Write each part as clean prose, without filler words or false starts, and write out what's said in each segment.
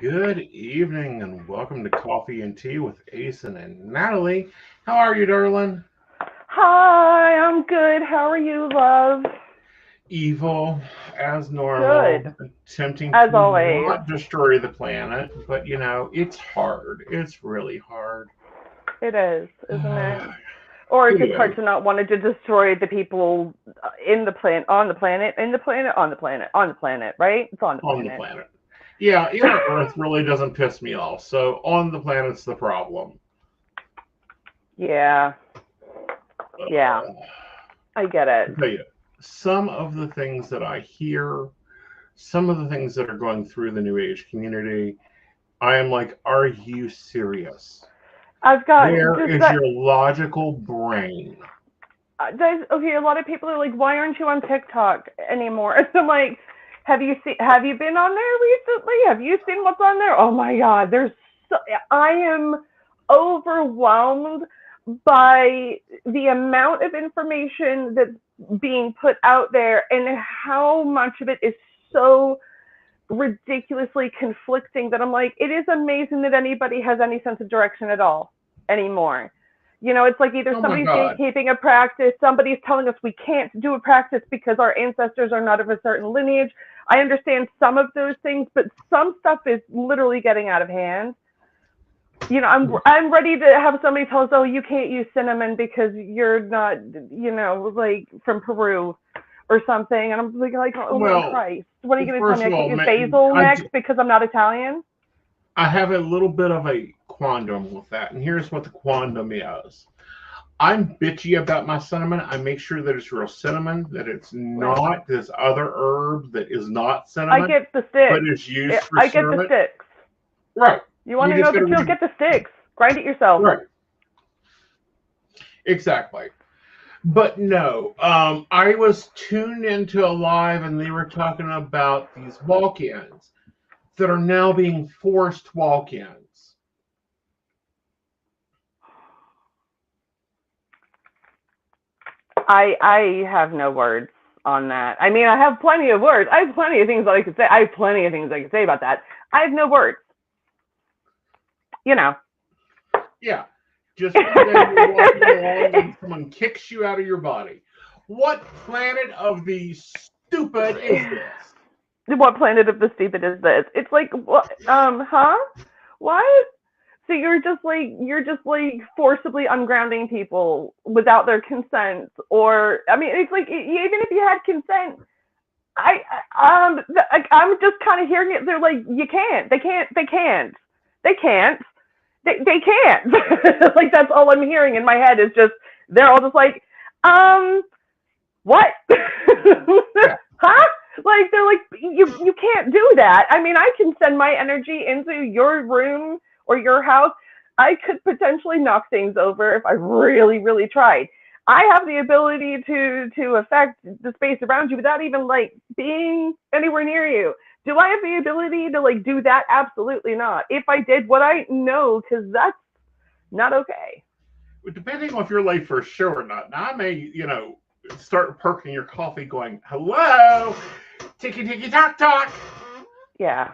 Good evening and welcome to Coffee and Tea with Aeson and Natalie. How are you, darling? Hi, I'm good. How are you, love? Evil, as normal. Good. Attempting As to always. not destroy the planet, but you know, it's hard. It's really hard. It is, isn't it? Or it's just hard to not want to destroy the people in the planet, on the planet, in the planet, on the planet, on the planet, right? It's on the planet. On the planet. Yeah, inner Earth really doesn't piss me off. So on the planet's the problem. Yeah. Yeah. I get it. I'll tell you, some of the things that I hear, some of the things that are going through the New Age community, I am like, are you serious? Where is your logical brain? Okay, a lot of people are like, why aren't you on TikTok anymore? And I'm like, have you been on there recently? Have you seen what's on there? Oh my God, I am overwhelmed by the amount of information that's being put out there and how much of it is so ridiculously conflicting that I'm like, it is amazing that anybody has any sense of direction at all anymore. You know, it's like either somebody's gatekeeping a practice, somebody's telling us we can't do a practice because our ancestors are not of a certain lineage. I understand some of those things, but some stuff is literally getting out of hand. You know, I'm ready to have somebody tell us, oh, you can't use cinnamon because you're not, you know, like from Peru or something. And I'm like oh my Christ. What are you going to tell me? I can't use basil next because I'm not Italian? I have a little bit of a quandom with that. And here's what the quandom is. I'm bitchy about my cinnamon. I make sure that it's real cinnamon, that it's not this other herb that is not cinnamon. I get the sticks. But is used for I get the sticks. Right. You want to know the truth? Get the sticks. Grind it yourself. Right. Exactly. But no, I was tuned into a live and they were talking about these walk-ins that are now being forced walk-ins. I have no words on that. I mean, I have plenty of words. I have plenty of things that I could say. I have plenty of things I could say about that. I have no words. You know. Yeah. Just one day you're walking along and someone kicks you out of your body. What planet of the stupid is this? What planet of the stupid is this? It's like, what? Huh? What? So you're just like forcibly ungrounding people without their consent, or I mean, it's like even if you had consent, I'm just kind of hearing it. They're like, you can't. They can't. Like that's all I'm hearing in my head is just they're all just like, what? Huh? Like they're like, you can't do that. I mean, I can send my energy into your room or your house. I could potentially knock things over if I really, really tried. I have the ability to affect the space around you without even like being anywhere near you. Do I have the ability to like do that? Absolutely not. If I did, would I? No, because that's not okay. Depending on if you're late for a show or not. Now I may, start perking your coffee going, hello, ticky tock. Yeah.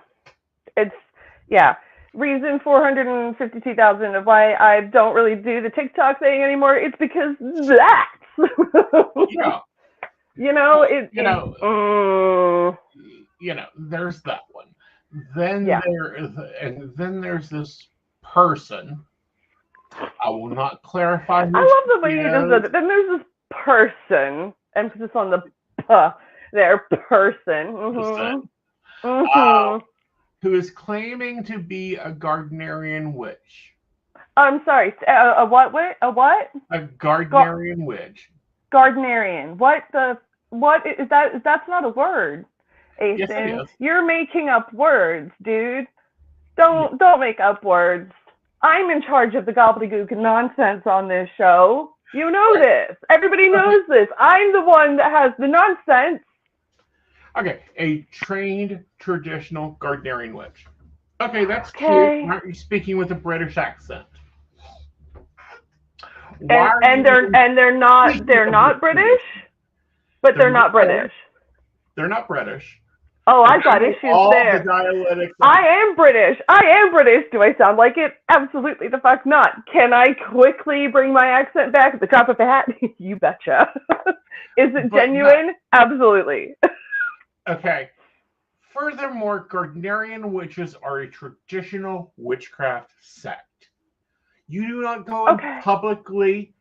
Reason 452,000 of why I don't really do the TikTok thing anymore. It's because that. Yeah. There's that one. Then there's this person. I will not clarify. I love the way you just said it. Then there's this person. Emphasis on the their person. Who is claiming to be a Gardnerian witch. I'm sorry. A what? A what? A Gardnerian witch. Gardnerian. What is that? That's not a word, Aeson. Yes, it is. You're making up words, dude. Don't make up words. I'm in charge of the gobbledygook nonsense on this show. You know this. Everybody knows this. I'm the one that has the nonsense. Okay, a trained traditional Gardnerian witch. Okay, that's cute. Why aren't you speaking with a British accent? And they're not British, but they're not British. They're not British. Oh, I've got issues there. I am British. Do I sound like it? Absolutely the fuck not. Can I quickly bring my accent back at the drop of a hat? You betcha. Is it genuine? No. Absolutely. Okay. Furthermore, Gardnerian witches are a traditional witchcraft sect. You do not go and publicly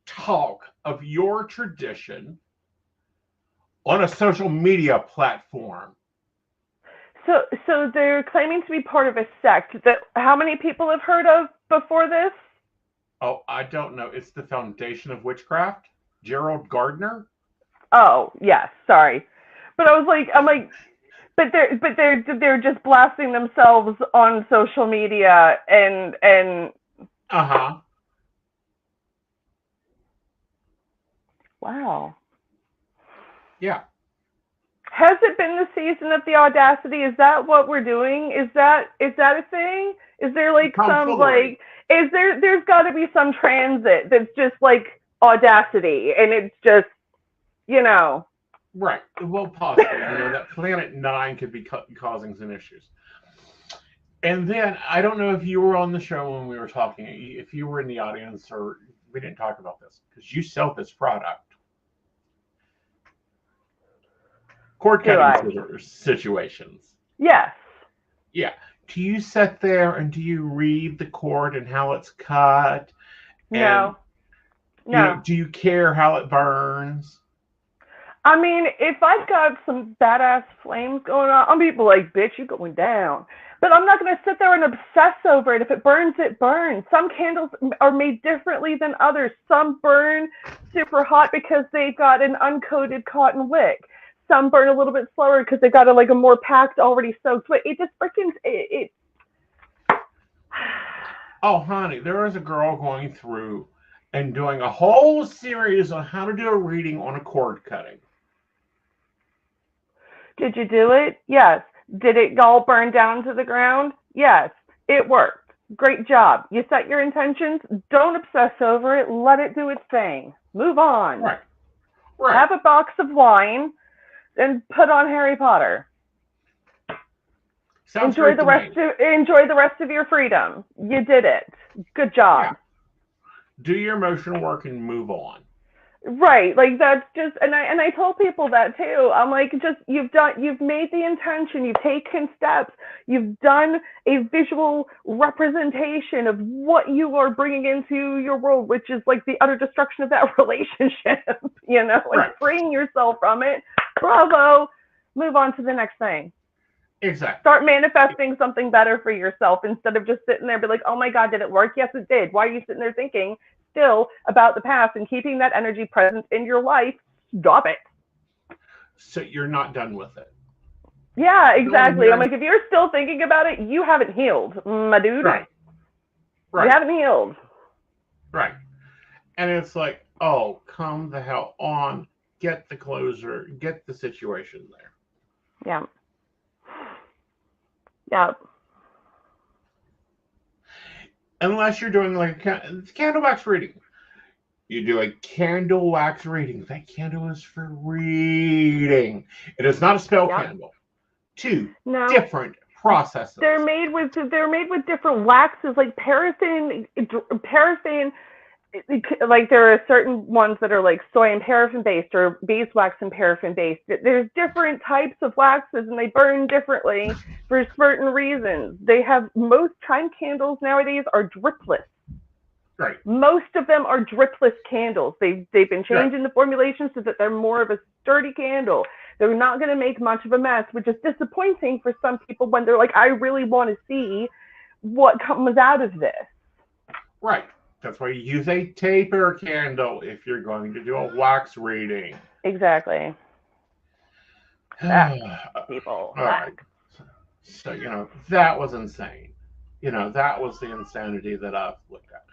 talk of your tradition on a social media platform. So they're claiming to be part of a sect that how many people have heard of before this? Oh, I don't know. It's the Foundation of Witchcraft. Gerald Gardner. Oh, yes. Sorry, but I'm like, but they're just blasting themselves on social media and. Wow. Yeah. Has it been the season of the audacity? Is that what we're doing? Is that a thing? Is there there's got to be some transit that's just like audacity, and it's just, Right. Well, possibly. That Planet 9 could be causing some issues. And then, I don't know if you were on the show when we were talking, if you were in the audience, or we didn't talk about this, because you sell this product. Cord cutting situations. Yes. Yeah. Do you sit there and do you read the cord and how it's cut? No. Do you care how it burns? I mean, if I've got some badass flames going on, I'm people like, bitch, you going down. But I'm not going to sit there and obsess over it. If it burns, it burns. Some candles are made differently than others. Some burn super hot because they've got an uncoated cotton wick. Some burn a little bit slower because they've got a more packed, already soaked wick. It just freaking it. Oh, honey, there was a girl going through and doing a whole series on how to do a reading on a cord cutting. Did you do it? Yes. Did it all burn down to the ground? Yes. It worked. Great job. You set your intentions. Don't obsess over it. Let it do its thing. Move on. Right. Have a box of wine and put on Harry Potter. Enjoy the rest of your freedom. You did it. Good job. Yeah. Do your emotional work and move on. Right, that's just, and I told people that too. I'm like, just you've made the intention, you've taken steps, you've done a visual representation of what you are bringing into your world, which is like the utter destruction of that relationship, and freeing yourself from it. Bravo, move on to the next thing. Exactly. Start manifesting something better for yourself instead of just sitting there and be like, oh my God, did it work? Yes, it did. Why are you sitting there thinking still about the past and keeping that energy present in your life? Stop it. So you're not done with it. Yeah, exactly. I'm like, if you're still thinking about it, you haven't healed, my dude. Right. You haven't healed. Right. And it's like, oh, come the hell on. Get the closure. Get the situation there. Yeah. Yeah. Unless you're doing like a candle wax reading. You do a candle wax reading. That candle is for reading. It is not a spell candle. Two different processes. They're made with different waxes, like paraffin. Like there are certain ones that are like soy and paraffin based, or beeswax and paraffin based. There's different types of waxes, and they burn differently for certain reasons. They have, most chime candles nowadays are dripless. Right. Most of them are dripless candles. They've been changing the formulation so that they're more of a sturdy candle. They're not going to make much of a mess, which is disappointing for some people when they're like, I really want to see what comes out of this. Right. That's why you use a taper candle if you're going to do a wax reading. Exactly. People. All right. So, that was insane. That was the insanity that I've looked at.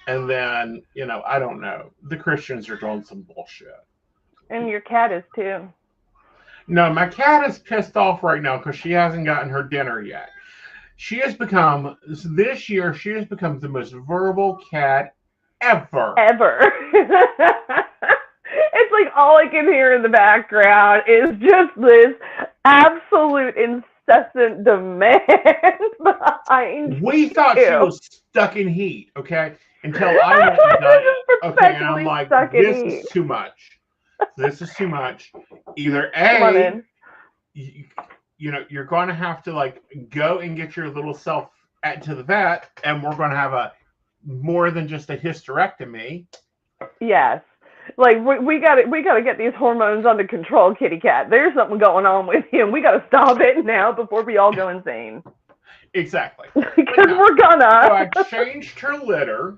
And then, I don't know. The Christians are doing some bullshit. And your cat is too. No, my cat is pissed off right now because she hasn't gotten her dinner yet. This year, she has become the most verbal cat ever. It's like all I can hear in the background is just this absolute incessant demand behind. We thought she was stuck in heat, okay? Until I went and done it. Okay, and I'm like, this is too much. This is too much. Either A, you're going to have to like go and get your little self to the vet, and we're going to have a more than just a hysterectomy. Yes, like we got to get these hormones under control, kitty cat. There's something going on with him. We got to stop it now before we all go insane. Exactly. Because we're gonna. So I changed her litter.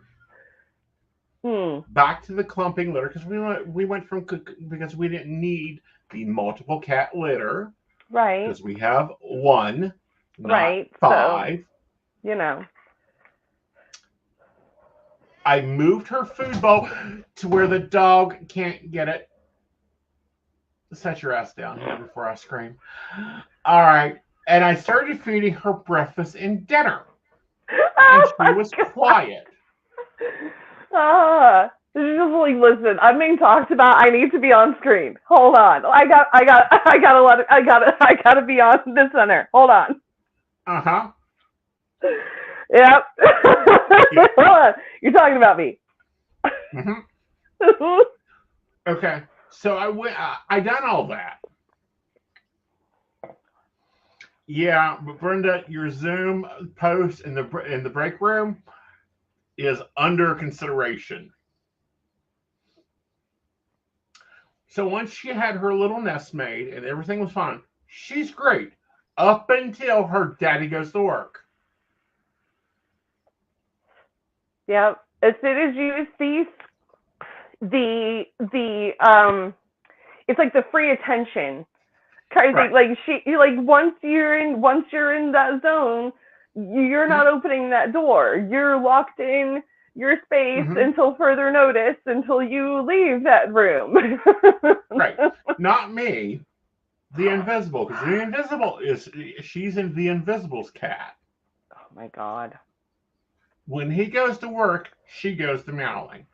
Back to the clumping litter because we went from because we didn't need the multiple cat litter, right? Because we have one, not right? 5. So, I moved her food bowl to where the dog can't get it. Set your ass down here before I scream. All right, and I started feeding her breakfast and dinner, and she was quiet. Just like, listen, I'm being talked about. I need to be on screen. Hold on. I gotta be on the center. Hold on. Uh-huh. Yep. Hold on. You're talking about me. Mm-hmm. Okay. So I done all that. Yeah, but Brenda, your Zoom post in the break room is under consideration. So once she had her little nest made and everything was fine, she's great up until her daddy goes to work. Yep. As soon as you see it's like the free attention kind of thing. Like once you're in that zone, you're not opening that door. You're locked in your space until further notice, until you leave that room. Right. Not me. The invisible, because the invisible she's in the invisible's cat. Oh my God. When he goes to work, she goes to meowing.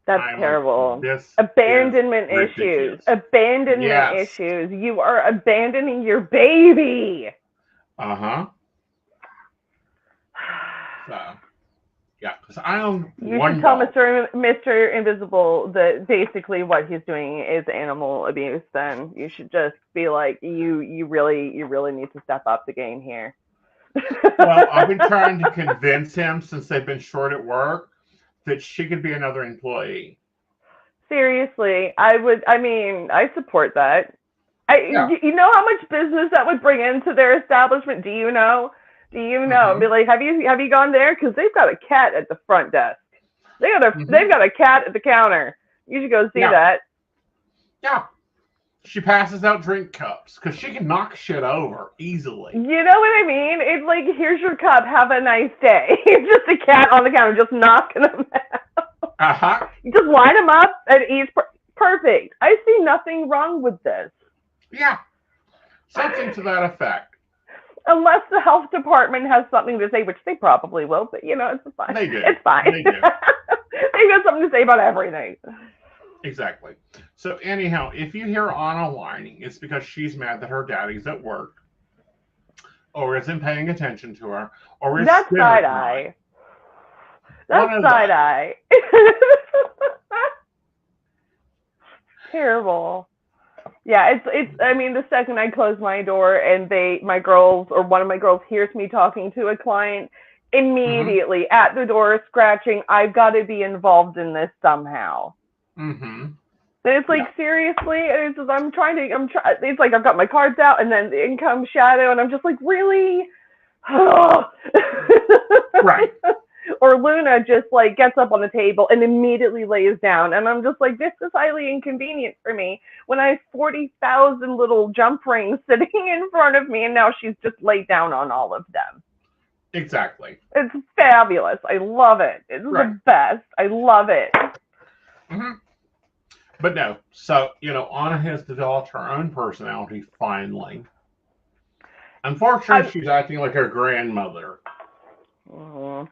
That's terrible. Abandonment issues. Abandonment issues. You are abandoning your baby. Uh-huh. So, yeah, because I own You one should tell dog. Mr. Invisible that basically what he's doing is animal abuse. Then you should just be like, you really need to step up the game here. Well, I've been trying to convince him since they've been short at work that she could be another employee. Seriously, I support that. You know how much business that would bring into their establishment? Do you know? Be like, have you gone there? Because they've got a cat at the front desk. They've got a cat at the counter. You should go see that. Yeah. She passes out drink cups because she can knock shit over easily. You know what I mean? It's like, here's your cup. Have a nice day. It's just a cat on the counter just knocking them out. Uh-huh. You just line them up and eat. Perfect. I see nothing wrong with this. Yeah. Something to that effect. Unless the health department has something to say, which they probably will, but it's fine. They do. It's fine. They do. They got something to say about everything. Exactly. So anyhow, if you hear Anna whining, it's because she's mad that her daddy's at work, or isn't paying attention to her, or is that's side eye. That's side eye. Terrible. Yeah, it's. I mean, the second I close my door and one of my girls hears me talking to a client, immediately at the door scratching, I've got to be involved in this somehow. Mm-hmm. It's like, seriously, it's like I've got my cards out, and then in comes Shadow, and I'm just like, really? Right. Or Luna just like gets up on the table and immediately lays down. And I'm just like, this is highly inconvenient for me when I have 40,000 little jump rings sitting in front of me and now she's just laid down on all of them. Exactly. It's fabulous. I love it. It's the best. I love it. Mm-hmm. But no, so, Anna has developed her own personality finally. Unfortunately, she's acting like her grandmother. Mm-hmm.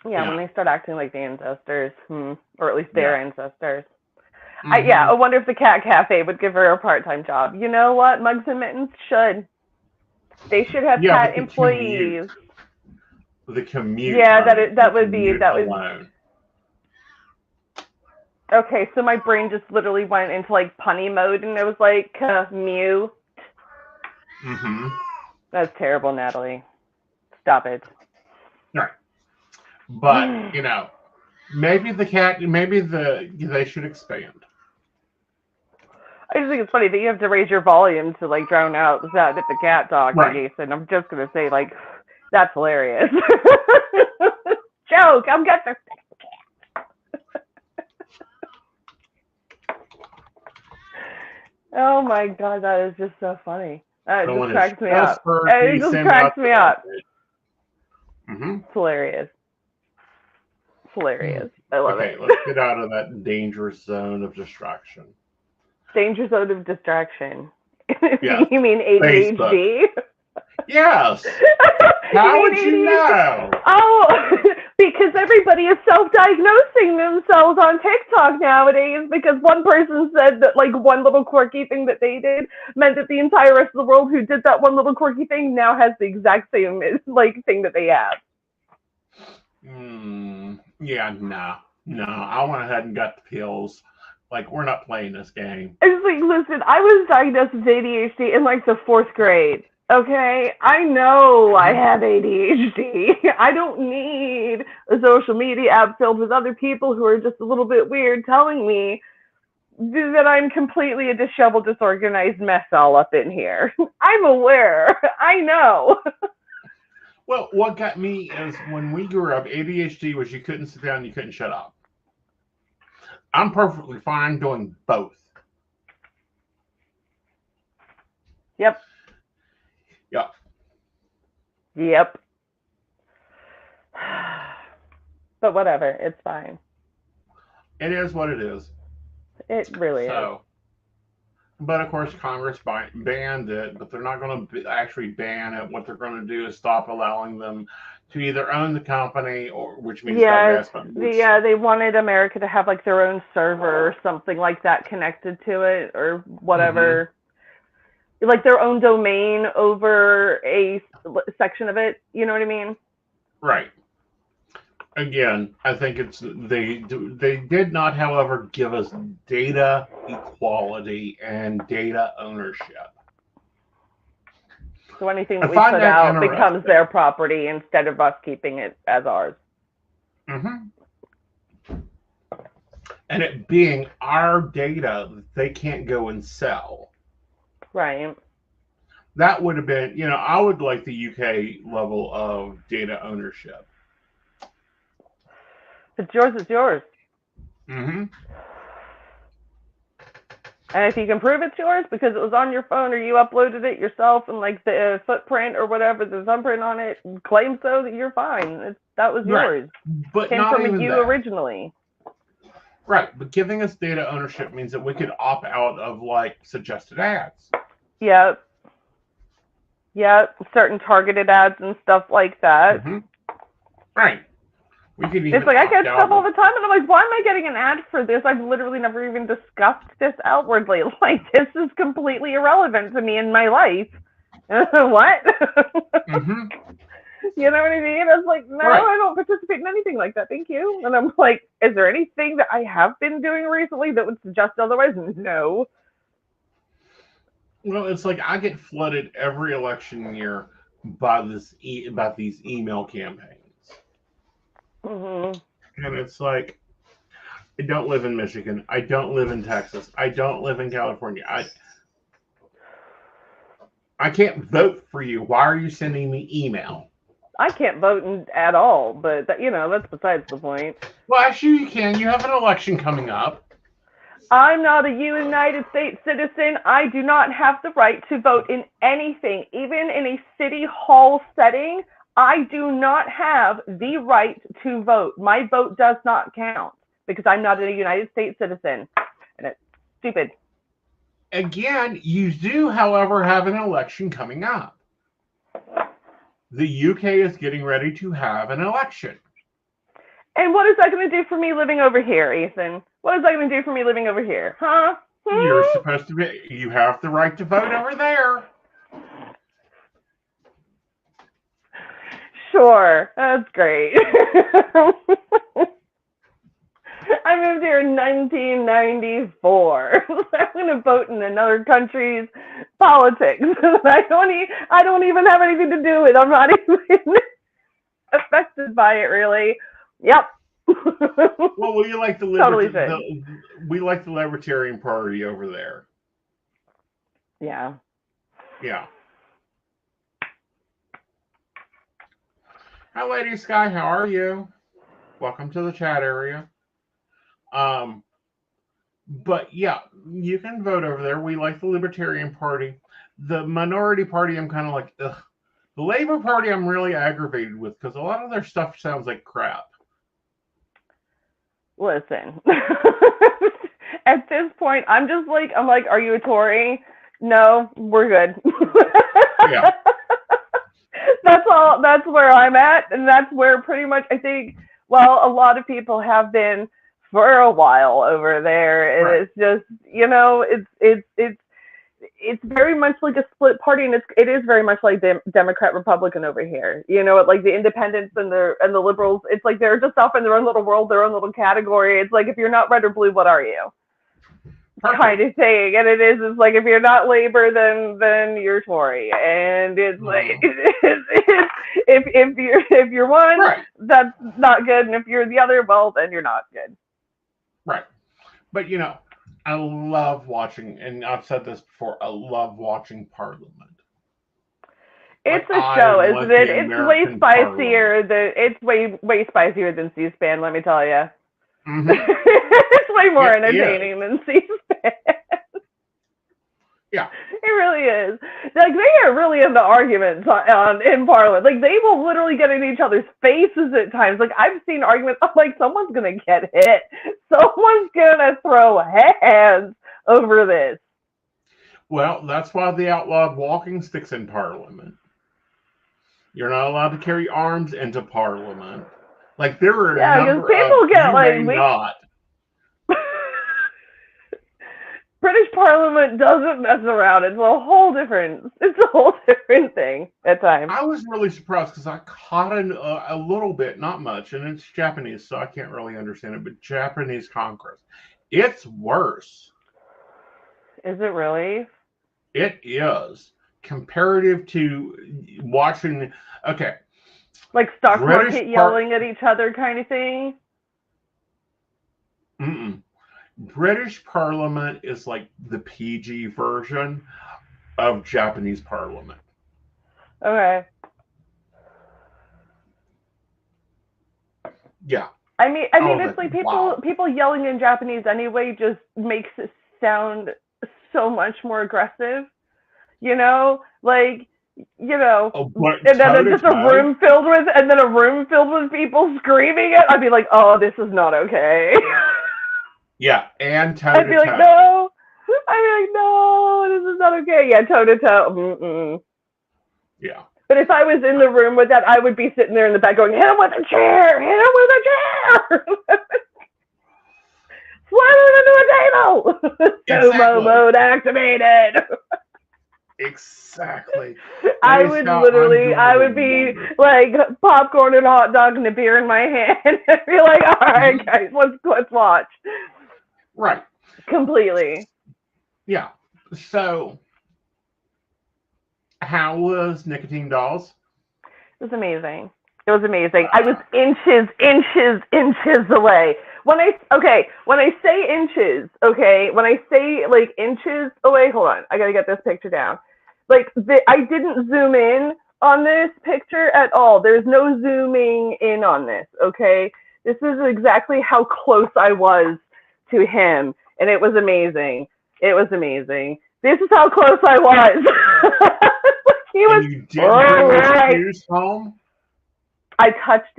Yeah, when they start acting like the ancestors, or at least their ancestors. Mm-hmm. I wonder if the cat cafe would give her a part-time job. You know what? Mugs and Mittens should. They should have cat employees. The commute. Yeah, that would be alone. Okay, so my brain just literally went into like punny mode, and it was like commute. Mm-hmm. That's terrible, Natalie. Stop it. All right. But, maybe they should expand. I just think it's funny that you have to raise your volume to like drown out the sound of the cat dog, Aeson. I'm just going to say, like, that's hilarious. Joke, I'm getting this cat. Oh my God, that is just so funny. It just cracks me up. It just cracks me up. Mm-hmm. It's hilarious. Hilarious. I love it. Okay, let's get out of that dangerous zone of distraction. Danger zone of distraction. Yeah. You mean ADHD? Facebook. Yes. How would you know? Oh, because everybody is self-diagnosing themselves on TikTok nowadays because one person said that like one little quirky thing that they did meant that the entire rest of the world who did that one little quirky thing now has the exact same like thing that they have. Yeah, no. I went ahead and got the pills. Like, we're not playing this game. It's like, listen, I was diagnosed with ADHD in like the 4th grade. Okay, I know I have ADHD. I don't need a social media app filled with other people who are just a little bit weird telling me that I'm completely a disheveled, disorganized mess all up in here. I'm aware. I know. Well, what got me is when we grew up, ADHD was you couldn't sit down, you couldn't shut up. I'm perfectly fine doing both. Yep. But whatever, it's fine. It is what it is. It really is. But of course, Congress banned it, but they're not going to actually ban it. What they're going to do is stop allowing them to either own the company, or which means they wanted America to have like their own server or something like that connected to it or whatever. Mm-hmm. Like their own domain over a section of it. You know what I mean? Right. Again, I think they did not, however, give us data equality and data ownership. So anything that we put out becomes their property instead of us keeping it as ours. Mm-hmm. And it being our data, they can't go and sell. Right. That would have been, I would like the UK level of data ownership. If it's yours, it's yours. Mm-hmm. And if you can prove it's yours because it was on your phone or you uploaded it yourself and like the footprint or whatever, the thumbprint on it, claim so that you're fine. That was yours. But came not from even you that. Originally. Right, but giving us data ownership means that we could opt out of like suggested ads. Yep. Certain targeted ads and stuff like that. Mm-hmm. Right. It's like I get stuff all the time, and I'm like, why am I getting an ad for this? I've literally never even discussed this outwardly. Like, this is completely irrelevant to me in my life. What? Mm-hmm. You know what I mean? I was like, no, right. I don't participate in anything like that. Thank you. And I'm like, is there anything that I have been doing recently that would suggest otherwise? No. Well, it's like I get flooded every election year by these email campaigns. Mm-hmm. And it's like, I don't live in Michigan. I don't live in Texas. I don't live in California. I can't vote for you. Why are you sending me email? I can't vote at all, but that's besides the point. Well, actually, you can. You have an election coming up. I'm not a United States citizen. I do not have the right to vote in anything, even in a city hall setting. I do not have the right to vote. My vote does not count because I'm not a United States citizen, and it's stupid. Again, you do, however, have an election coming up. The UK is getting ready to have an election. And what is that going to do for me living over here, Aeson? What is that going to do for me living over here? Huh? You're supposed to be, you have the right to vote over there. Sure, that's great. I moved here in 1994. I'm going to vote in another country's politics. I don't even have anything to do with it. I'm not even affected by it, really. Yep. Well, we like the we like the Libertarian Party over there. Yeah. Yeah. Hi, Lady Sky. How are you? Welcome to the chat area. But yeah, you can vote over there. We like the Libertarian Party. The Minority Party, I'm kind of like, ugh. The Labor Party, I'm really aggravated with because a lot of their stuff sounds like crap. Listen, at this point, I'm like, are you a Tory? No, we're good. Yeah. That's all. That's where I'm at, and that's where pretty much I think. Well, a lot of people have been for a while over there, and right. It's just it's very much like a split party, and it is very much like Democrat Republican over here. Like the independents and the liberals, it's like they're just off in their own little world, their own little category. It's like if you're not red or blue, what are you? Perfect. Kind of thing. And it's like if you're not Labor, then you're Tory, and it's like if you're one, right. That's not good, and if you're the other, well, then you're not good. Right, but I love watching, and I've said this before, I love watching Parliament. It's a show, isn't it? It's way spicier way spicier than C-SPAN, let me tell you. Mm-hmm. It's way more entertaining than C-SPAN. Yeah. It really is. Like, they are really into arguments in Parliament. Like, they will literally get in each other's faces at times. Like, I've seen arguments, I'm like, someone's going to get hit. Someone's going to throw hands over this. Well, that's why they outlawed walking sticks in Parliament. You're not allowed to carry arms into Parliament. Like, there are a number people of get not. British Parliament doesn't mess around. It's a whole different thing at times. I was really surprised because I caught a little bit, not much, and it's Japanese, so I can't really understand it, but Japanese Congress. It's worse. Is it really? It is. Comparative to watching, okay. Like stock market yelling at each other kind of thing? Mm-mm. British Parliament is like the PG version of Japanese Parliament. Okay. Yeah. I mean, it's like people yelling in Japanese anyway just makes it sound so much more aggressive. And then just a room filled with people screaming it. I'd be like, oh, this is not okay. Yeah, and toe I'd be like, no. This is not okay. Yeah, toe to toe. Mm-mm. Yeah. But if I was in the room with that, I would be sitting there in the back going, hit him with a chair! Hit him with a chair! Slam him into a table! Exactly. Sumo mode activated! Exactly. I would be like popcorn and hot dog and a beer in my hand and be like, all right, guys, let's watch. Right. Completely. Yeah. So, how was Nicotine Dolls? It was amazing. I was inches away. When I say inches away, hold on, I gotta get this picture down. Like, I didn't zoom in on this picture at all. There's no zooming in on this, okay? This is exactly how close I was to him, and it was amazing. It was amazing. This is how close I was. He was. And you didn't bring his shoes home? I touched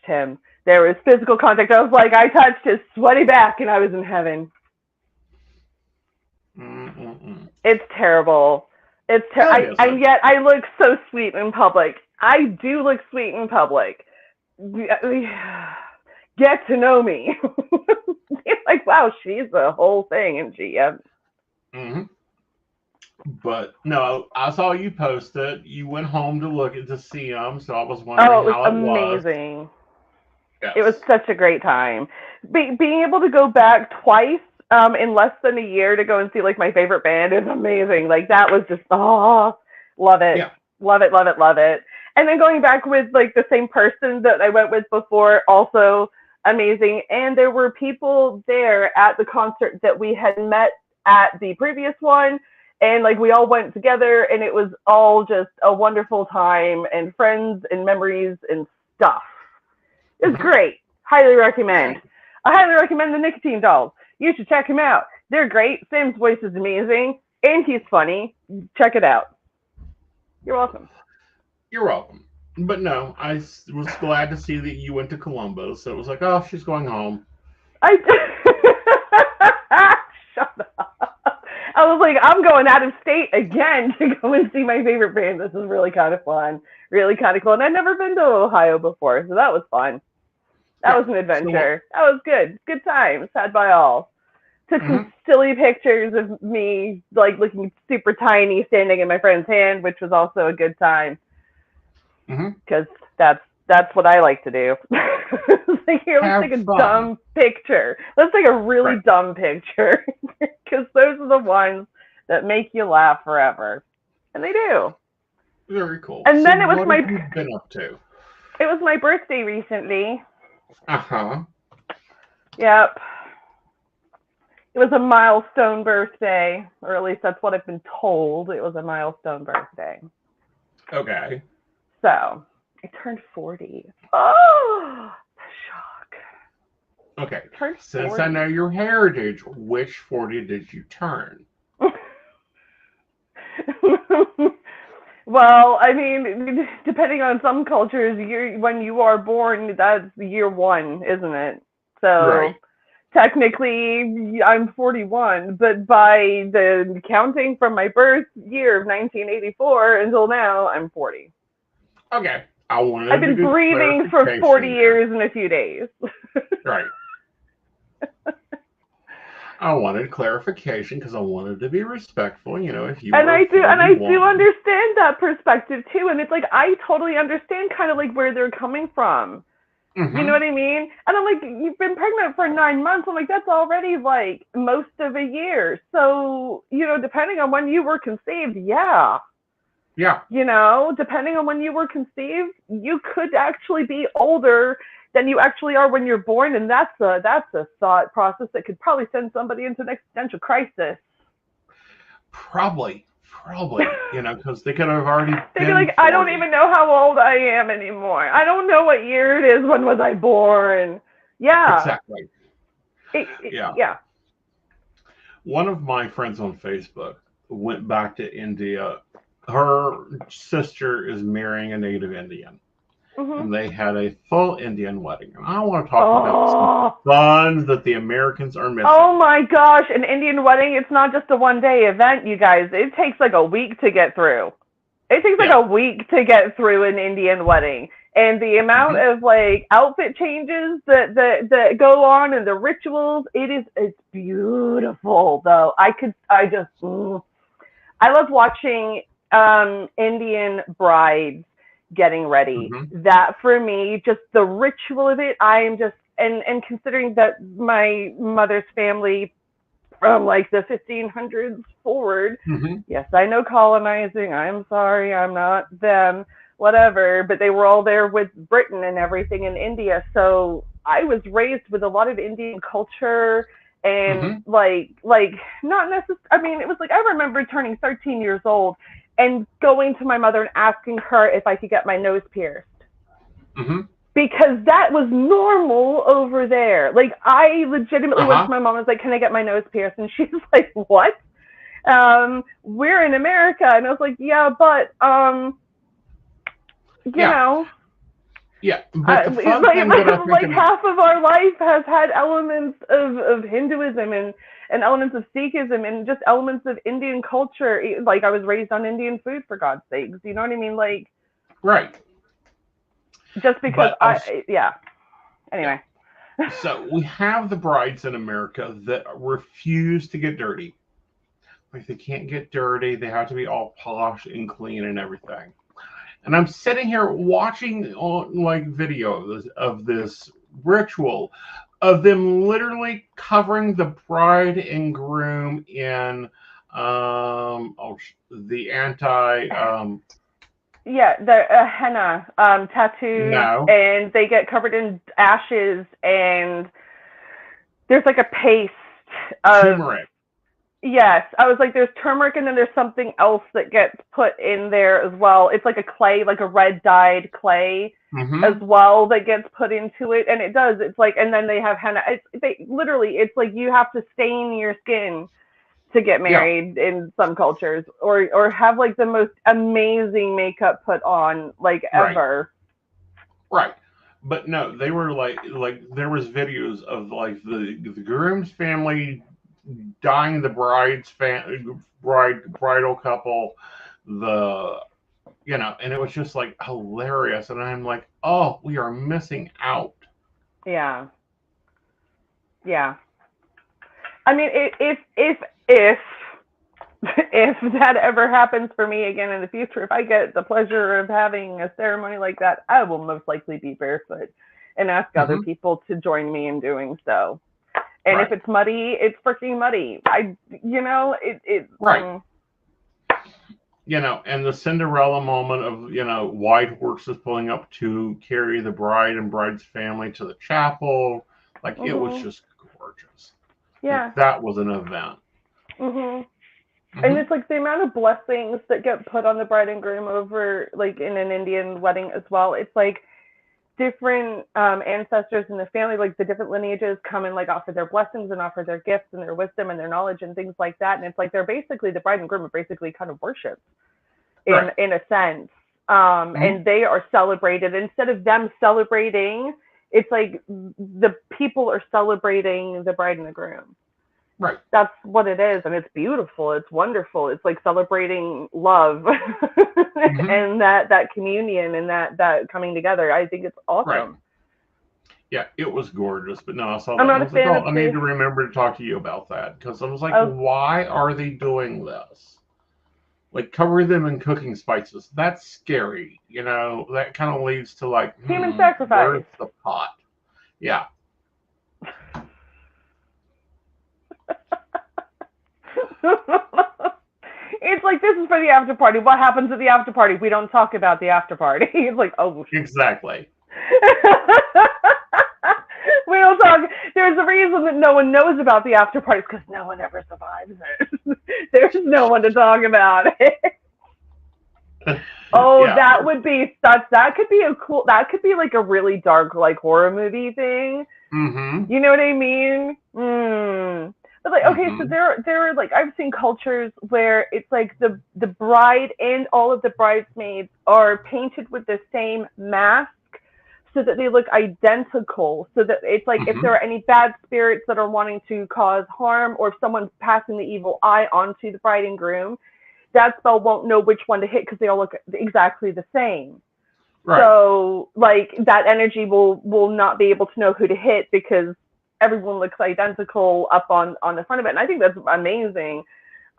him. There was physical contact. I was like, I touched his sweaty back, and I was in heaven. It's terrible. And yet I look so sweet in public. I do look sweet in public. Get to know me. Like, wow, she's the whole thing, isn't she? Yeah. Mm-hmm. But no, I saw you post it. You went home to see them, so I was wondering how it was. Oh, it was amazing. Yes. It was such a great time. Being able to go back twice in less than a year to go and see like my favorite band is amazing. Like that was just love it. Yeah. Love it. And then going back with like the same person that I went with before, also amazing. And there were people there at the concert that we had met at the previous one, and like we all went together, and it was all just a wonderful time and friends and memories and stuff. It's great. Highly recommend. I highly recommend the Nicotine Dolls. You should check him out. They're great. Sam's voice is amazing, and he's funny. Check it out. You're welcome. You're welcome. But no, I was glad to see that you went to Columbus. So it was like, oh, she's going home. Shut up. I was like, I'm going out of state again to go and see my favorite band. This is really kind of fun. Really kind of cool. And I'd never been to Ohio before, so that was fun. That was an adventure. That was good. Good times had by all. Took some silly pictures of me like looking super tiny standing in my friend's hand, which was also a good time. Because that's what I like to do. Like, here, let's take a dumb picture. Let's take a really dumb picture. Because those are the ones that make you laugh forever. And they do. Very cool. And then it was what have you been up to? It was my birthday recently. Uh-huh. Yep. It was a milestone birthday, or at least that's what I've been told. It was a milestone birthday. Okay. So, I turned 40. Oh, the shock. Okay. Since I know your heritage, which 40 did you turn? Well, I mean, depending on some cultures, when you are born, that's year one, isn't it? So, technically, I'm 41, but by the counting from my birth year of 1984 until now, I'm 40. Okay. I've been breathing for 40 years and a few days. Right. I wanted clarification because I wanted to be respectful, you know, if you I do understand that perspective too. And it's like, I totally understand kind of like where they're coming from. You know what I mean? And I'm like, you've been pregnant for 9 months. I'm like, that's already like most of a year. So, you know, depending on when you were conceived, yeah. You know, depending on when you were conceived, you could actually be older than you actually are when you're born, and that's a thought process that could probably send somebody into an existential crisis. Probably, you know, because they could have already They'd be like, 40. I don't even know how old I am anymore. I don't know what year it is. When was I born? Yeah. Exactly. Yeah. One of my friends on Facebook went back to India. Her sister is marrying a native Indian. And they had a full Indian wedding. And I want to talk about some fun that the Americans are missing. Oh my gosh, an Indian wedding, it's not just a one-day event, you guys. It takes like a week to get through. It takes like a week to get through an Indian wedding. And the amount of like outfit changes that go on and the rituals, it's beautiful though. I love watching Indian brides getting ready. That for me, just the ritual of it, I am just, and considering that my mother's family from like the 1500s forward, yes, I know colonizing, I'm sorry, I'm not them, whatever, but they were all there with Britain and everything in India. So I was raised with a lot of Indian culture And like not necessarily, I mean, it was like, I remember turning 13 years old and going to my mother and asking her if I could get my nose pierced. Because that was normal over there. Like, I legitimately went to my mom and was like, can I get my nose pierced? And she's like, what? We're in America. And I was like, yeah, but, you know. Yeah, but the fun thing that I think like half of our life has had elements of Hinduism and elements of Sikhism and just elements of Indian culture. Like, I was raised on Indian food, for God's sakes. You know what I mean? Like, right. Just because Anyway. So we have the brides in America that refuse to get dirty. Like, they can't get dirty. They have to be all posh and clean and everything. And I'm sitting here watching like video of this ritual of them literally covering the bride and groom in the henna tattoos, and they get covered in ashes, and there's like a paste of turmeric. Yes, I was like, there's turmeric, and then there's something else that gets put in there as well. It's like a clay, like a red dyed clay as well that gets put into it, and it does. It's like, and then they have henna. It's like you have to stain your skin to get married in some cultures, or have like the most amazing makeup put on like ever. Right. But no, they were like there was videos of like the groom's family dyeing the bridal couple, and it was just like hilarious. And I'm like, oh, we are missing out. Yeah. I mean, if that ever happens for me again in the future, if I get the pleasure of having a ceremony like that, I will most likely be barefoot and ask other people to join me in doing so. And if it's muddy, it's freaking muddy. And the Cinderella moment of, white horses pulling up to carry the bride and bride's family to the chapel. Like, it was just gorgeous. Yeah. Like, that was an event. And it's like the amount of blessings that get put on the bride and groom over, like, in an Indian wedding as well. It's like different ancestors in the family, like the different lineages come and like offer their blessings and offer their gifts and their wisdom and their knowledge and things like that. And it's like they're basically, the bride and groom are basically kind of worshipped in a sense. And they are celebrated. Instead of them celebrating, it's like the people are celebrating the bride and the groom. Right. That's what it is. And it's beautiful. It's wonderful. It's like celebrating love and that communion and that coming together. I think it's awesome. Right. Yeah, it was gorgeous. But no, I saw that. I need to remember to talk to you about that, because I was like, why are they doing this? Like, cover them in cooking spices. That's scary. That kind of leads to like human sacrifice. Where's the pot? Yeah. It's like, this is for the after party. What happens at the after party? We don't talk about the after party. It's like, oh, exactly. We don't talk. There's a reason that no one knows about the after parties, because no one ever survives it. There's no one to talk about it. That would be such. That could be like a really dark, like, horror movie thing. You know what I mean? But like, okay, so there are like, I've seen cultures where it's like the bride and all of the bridesmaids are painted with the same mask so that they look identical. So that it's like, if there are any bad spirits that are wanting to cause harm, or if someone's passing the evil eye onto the bride and groom, that spell won't know which one to hit because they all look exactly the same. Right. So like, that energy will not be able to know who to hit because everyone looks identical up on the front of it. And I think that's amazing.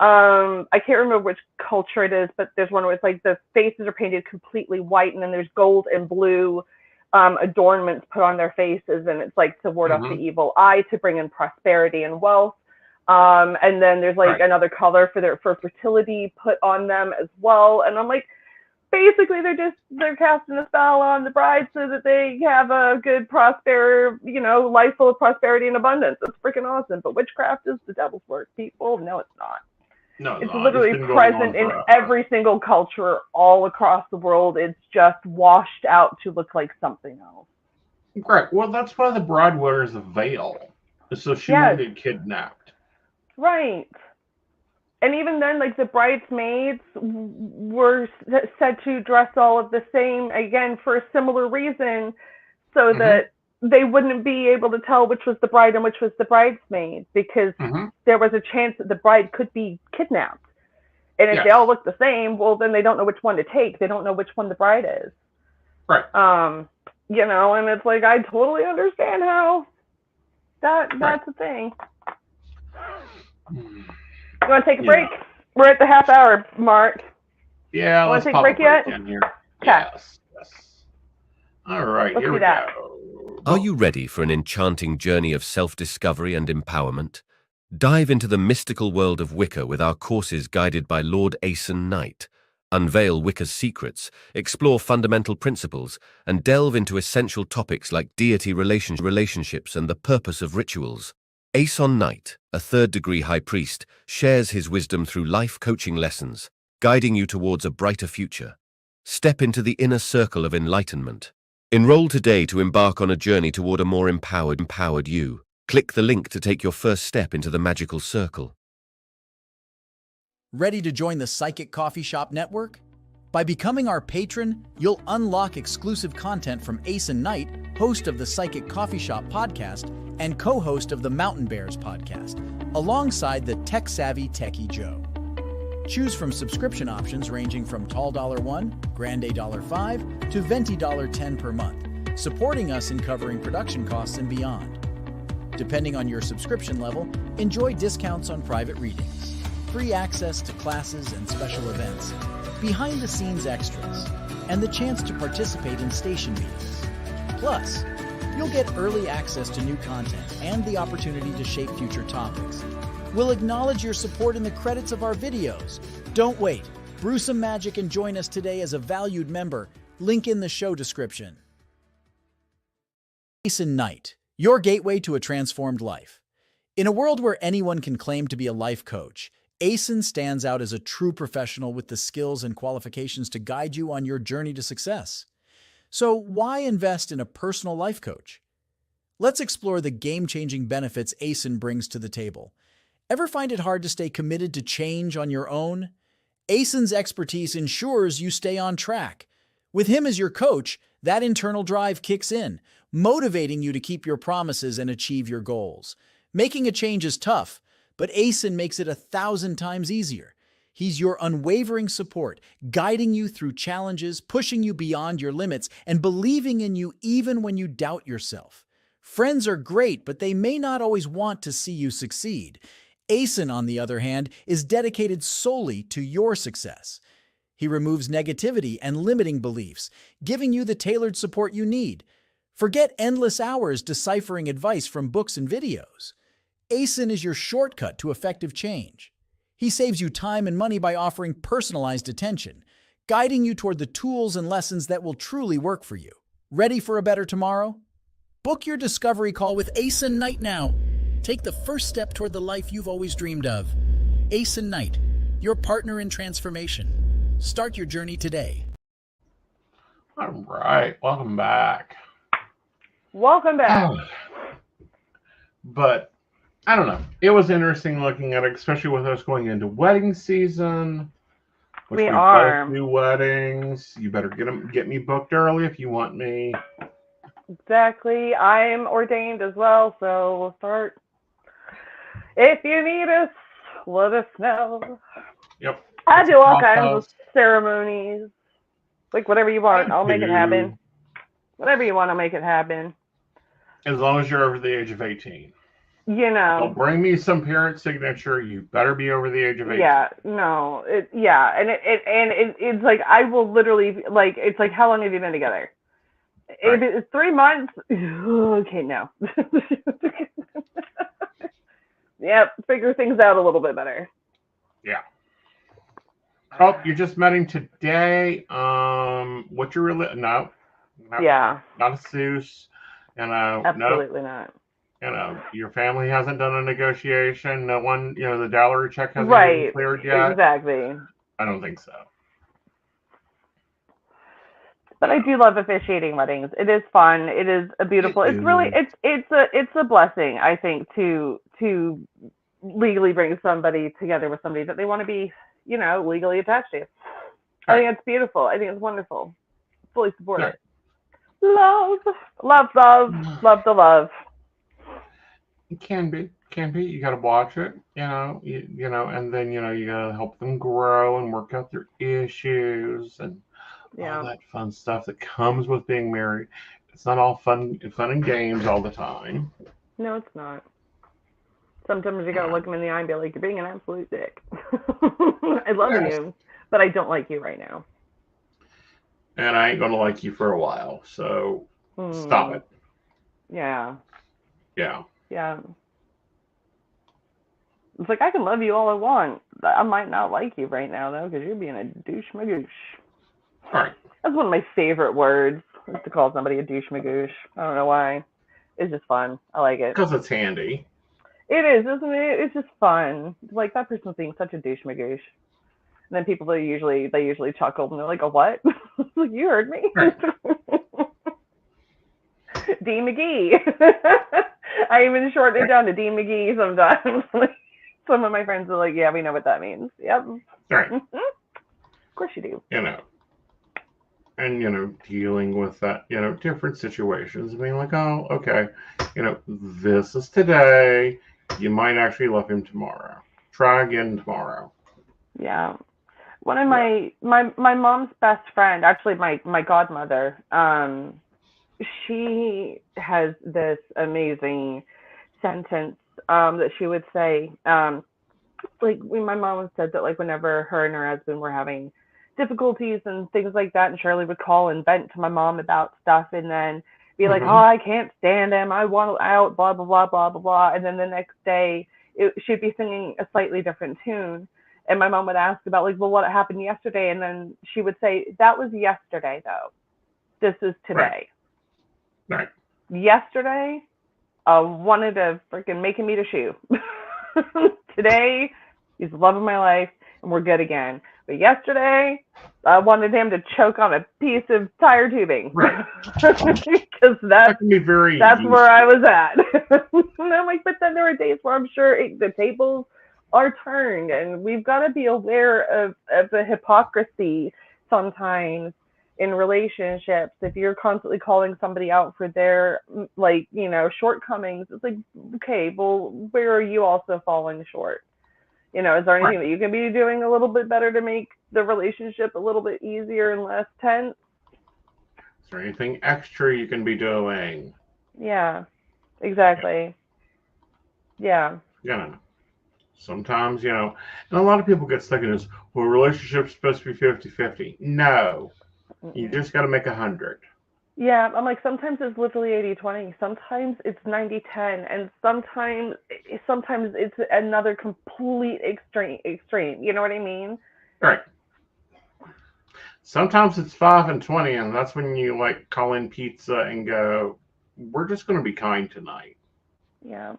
I can't remember which culture it is, but there's one where it's like the faces are painted completely white, and then there's gold and blue adornments put on their faces, and it's like to ward off the evil eye, to bring in prosperity and wealth. And then there's like another color for fertility put on them as well. And I'm like, basically they're casting a spell on the bride so that they have a good life full of prosperity and abundance. It's freaking awesome. But witchcraft is the devil's work, people. No, it's not. No, it's literally present in every single culture all across the world. It's just washed out to look like something else. Right. Well, that's why the bride wears a veil, so she won't get kidnapped. Right. And even then, like, the bridesmaids were said to dress all of the same, again, for a similar reason, so that they wouldn't be able to tell which was the bride and which was the bridesmaid, because there was a chance that the bride could be kidnapped. And if they all look the same, well, then they don't know which one to take. They don't know which one the bride is. Right. And it's like, I totally understand how that's a thing. You want to take a break? We're at the half-hour mark. Yeah, let's take a break yet? Yes. All right, here we go. Are you ready for an enchanting journey of self-discovery and empowerment? Dive into the mystical world of Wicca with our courses guided by Lord Aeson Knight. Unveil Wicca's secrets, explore fundamental principles, and delve into essential topics like deity relationships and the purpose of rituals. Aeson Knight, a third-degree high priest, shares his wisdom through life coaching lessons, guiding you towards a brighter future. Step into the inner circle of enlightenment. Enroll today to embark on a journey toward a more empowered you. Click the link to take your first step into the magical circle. Ready to join the Psychic Coffee Shop Network? By becoming our patron, you'll unlock exclusive content from Aeson Knight, host of the Psychic Coffee Shop podcast and co-host of the Mountain Bears podcast, alongside the tech-savvy Techie Joe. Choose from subscription options ranging from Tall $1, Grande $5, to Venti $10 per month, supporting us in covering production costs and beyond. Depending on your subscription level, enjoy discounts on private readings, free access to classes and special events, behind-the-scenes extras, and the chance to participate in station meetings. Plus, you'll get early access to new content and the opportunity to shape future topics. We'll acknowledge your support in the credits of our videos. Don't wait. Brew some magic and join us today as a valued member. Link in the show description. Aeson Knight, your gateway to a transformed life. In a world where anyone can claim to be a life coach, Aeson stands out as a true professional with the skills and qualifications to guide you on your journey to success. So why invest in a personal life coach? Let's explore the game-changing benefits Aeson brings to the table. Ever find it hard to stay committed to change on your own? Aeson's expertise ensures you stay on track. With him as your coach, that internal drive kicks in, motivating you to keep your promises and achieve your goals. Making a change is tough, but Aeson makes it 1,000 times easier. He's your unwavering support, guiding you through challenges, pushing you beyond your limits, and believing in you even when you doubt yourself. Friends are great, but they may not always want to see you succeed. Aeson, on the other hand, is dedicated solely to your success. He removes negativity and limiting beliefs, giving you the tailored support you need. Forget endless hours deciphering advice from books and videos. Aeson is your shortcut to effective change. He saves you time and money by offering personalized attention, guiding you toward the tools and lessons that will truly work for you. Ready for a better tomorrow? Book your discovery call with Aeson Knight now. Take the first step toward the life you've always dreamed of. Aeson Knight, your partner in transformation. Start your journey today. All right, welcome back. Welcome back. But I don't know. It was interesting looking at it, especially with us going into wedding season. We are. Both do weddings. You better get me booked early if you want me. Exactly. I'm ordained as well, so we'll start. If you need us, let us know. Yep. I do all kinds of ceremonies. Like whatever you want, I'll make it happen. Whatever you want, I'll make it happen. As long as you're over the age of 18. You know. Don't bring me some parent signature. You better be over the age of 18. Yeah, no. It's like I will literally like it's like how long have you been together? Right. If it's 3 months, okay, no. Yep, figure things out a little bit better. Yeah. Oh, you just met him today. What's your no, Yeah. Not a Seuss. Absolutely not. Your family hasn't done a negotiation. No one, the dowry check hasn't even cleared yet. Exactly. I don't think so. But I do love officiating weddings. It is fun. It is a beautiful. It's really it's a blessing, I think, to legally bring somebody together with somebody that they want to be, legally attached to. I think it's beautiful. I think it's wonderful. Fully support it. Love the love. It can be. You got to watch it, and then you got to help them grow and work out their issues and all that fun stuff that comes with being married. It's not all fun and games all the time. No, it's not. Sometimes you gotta look them in the eye and be like, "You're being an absolute dick." I love you, but I don't like you right now. And I ain't gonna like you for a while, so stop it. Yeah. Yeah. Yeah. It's like, I can love you all I want. I might not like you right now, though, because you're being a douche magoosh. All right. That's one of my favorite words, is to call somebody a douche magoosh. I don't know why. It's just fun. I like it. Because it's handy. It is, isn't it? It's just fun. Like, that person's being such a douche magoosh. And then people they usually chuckle and they're like, "A what?" Like, you heard me. Right. D McGee. I even shorten it down to D McGee sometimes. Some of my friends are like, "Yeah, we know what that means." Yep. Right. Of course you do. And dealing with that, different situations, being like, "Oh, okay, this is today. You might actually love him tomorrow. Try again tomorrow." Yeah. One of my mom's best friend, actually my godmother, she has this amazing sentence that she would say. My mom said that, like, whenever her and her husband were having difficulties and things like that, and Shirley would call and vent to my mom about stuff, and then be like, "Oh, I can't stand him. I want out, blah, blah, blah, blah, blah, blah." And then the next day, she'd be singing a slightly different tune. And my mom would ask about, like, "Well, what happened yesterday?" And then she would say, "That was yesterday, though. This is today." Right. Yesterday, wanted to freaking make him eat a shoe. Today, he's the love of my life, and we're good again. But yesterday, I wanted him to choke on a piece of tire tubing. Right. Because that's where I was at. And I'm like, but then there are days where I'm sure the tables are turned, and we've got to be aware of the hypocrisy sometimes in relationships. If you're constantly calling somebody out for their, shortcomings, it's like, okay, well, where are you also falling short? Is there anything that you can be doing a little bit better to make the relationship a little bit easier and less tense? Is there anything extra you can be doing? Yeah, exactly. Yeah. Sometimes, and a lot of people get stuck in this, well, relationship's supposed to be 50-50. No. You just got to make 100. Yeah, I'm like, sometimes it's literally 80-20. Sometimes it's 90-10, and sometimes it's another complete extreme. You know what I mean? Right. Sometimes it's 5-20, and that's when you call in pizza and go, "We're just going to be kind tonight." Yeah.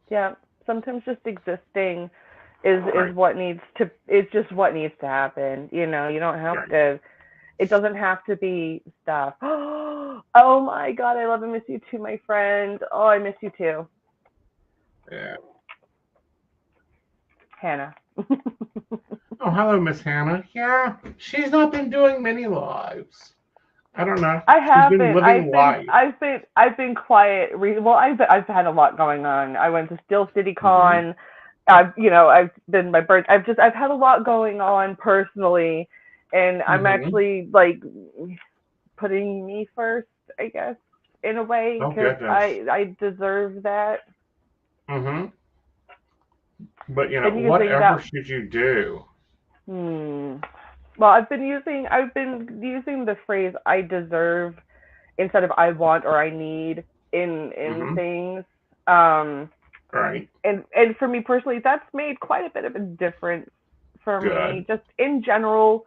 Yeah. Sometimes just existing is what needs to. It's just what needs to happen. You don't have to. It doesn't have to be stuff. Oh my God, I love and miss you too, my friend. Oh, I miss you too. Yeah. Hannah. Oh, hello, Miss Hannah. Yeah, she's not been doing many lives. I don't know. I haven't. She's been living life. I've been quiet. Well, I've had a lot going on. I went to Steel City Con. I've been my birth. I've had a lot going on personally. And I'm actually putting me first, I guess, in a way, because I deserve that. But whatever should you do? Well, I've been using the phrase "I deserve" instead of "I want" or "I need" in things. Right. And for me personally, that's made quite a bit of a difference for me, just in general,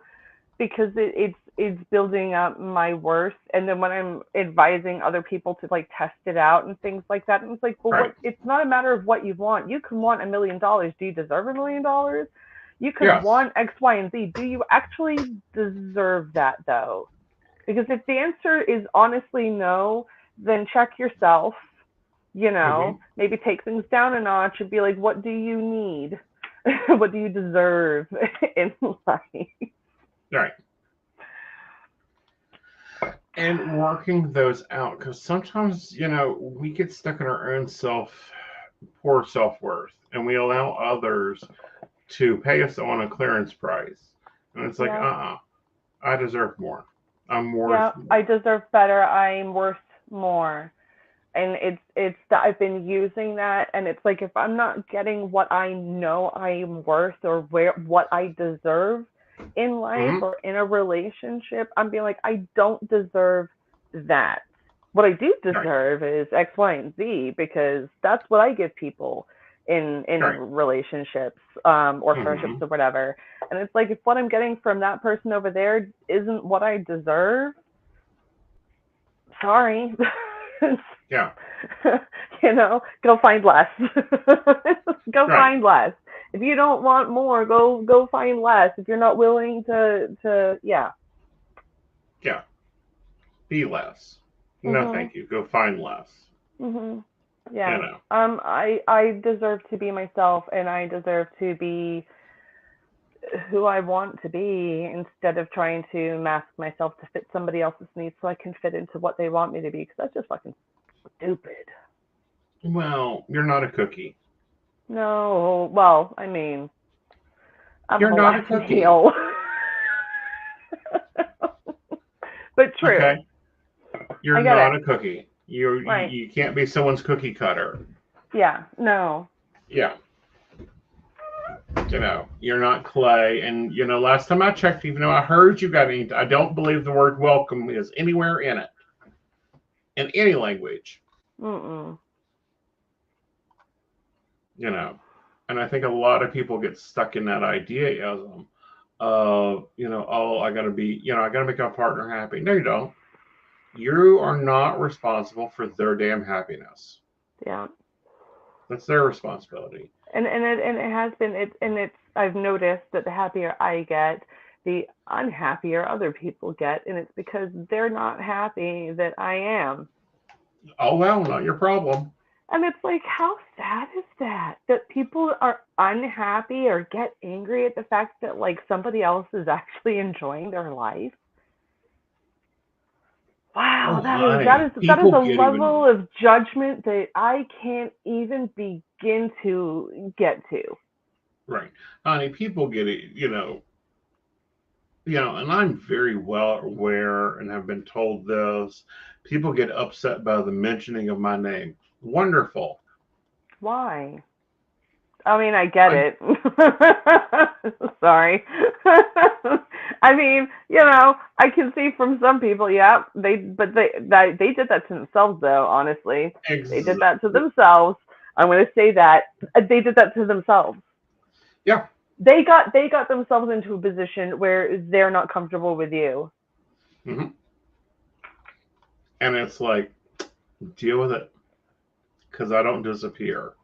because it's building up my worth. And then when I'm advising other people to like test it out and things like that, and it's like, well, it's not a matter of what you want. You can want $1 million. Do you deserve $1 million? You could want X, Y, and Z. Do you actually deserve that though? Because if the answer is honestly no, then check yourself, you know, maybe take things down a notch and be like, what do you need? What do you deserve in life? Right. And working those out, because sometimes, you know, we get stuck in our own poor self-worth, and we allow others to pay us on a clearance price. And it's like, I deserve more. I'm worth more. I deserve better. I'm worth more. And it's that I've been using that, and it's like, if I'm not getting what I know I'm worth or what I deserve in life or in a relationship, I'm being like, I don't deserve that. What I do deserve is X, Y, and Z, because that's what I give people in relationships or friendships or whatever. And it's like, if what I'm getting from that person over there isn't what I deserve, sorry. Yeah. You know, go find less. Find less. If you don't want more, go find less. If you're not willing to be less. No, thank you. Go find less. Yeah. You know. I deserve to be myself, and I deserve to be who I want to be, instead of trying to mask myself to fit somebody else's needs so I can fit into what they want me to be, because that's just fucking stupid. Well, you're not a cookie. No, well, I mean, you're not a cookie. But true. Okay. You're not a cookie. You can't be someone's cookie cutter. Yeah, no. Yeah. You know, you're not clay. And, you know, last time I checked, even though I heard you got any, I don't believe the word welcome is anywhere in it. In any language. You know, and I think a lot of people get stuck in that idealism of, you know, oh, I got to make my partner happy. No, you don't. You are not responsible for their damn happiness. Yeah. That's their responsibility. And it has been, I've noticed that the happier I get, the unhappier other people get, and it's because they're not happy that I am. Oh, well, not your problem. And it's like, how sad is that people are unhappy or get angry at the fact that like somebody else is actually enjoying their life? Wow, that is a level of judgment that I can't even begin to get to. Right. Honey, people get it, you know, and I'm very well aware and have been told this. People get upset by the mentioning of my name. Wonderful. Why? I mean, I get it. Sorry. I mean, you know, I can see from some people, yeah, they did that to themselves, though, honestly. Exactly. They did that to themselves. I'm going to say that. They did that to themselves. Yeah. They got themselves into a position where they're not comfortable with you. And it's like, deal with it. Because I don't disappear.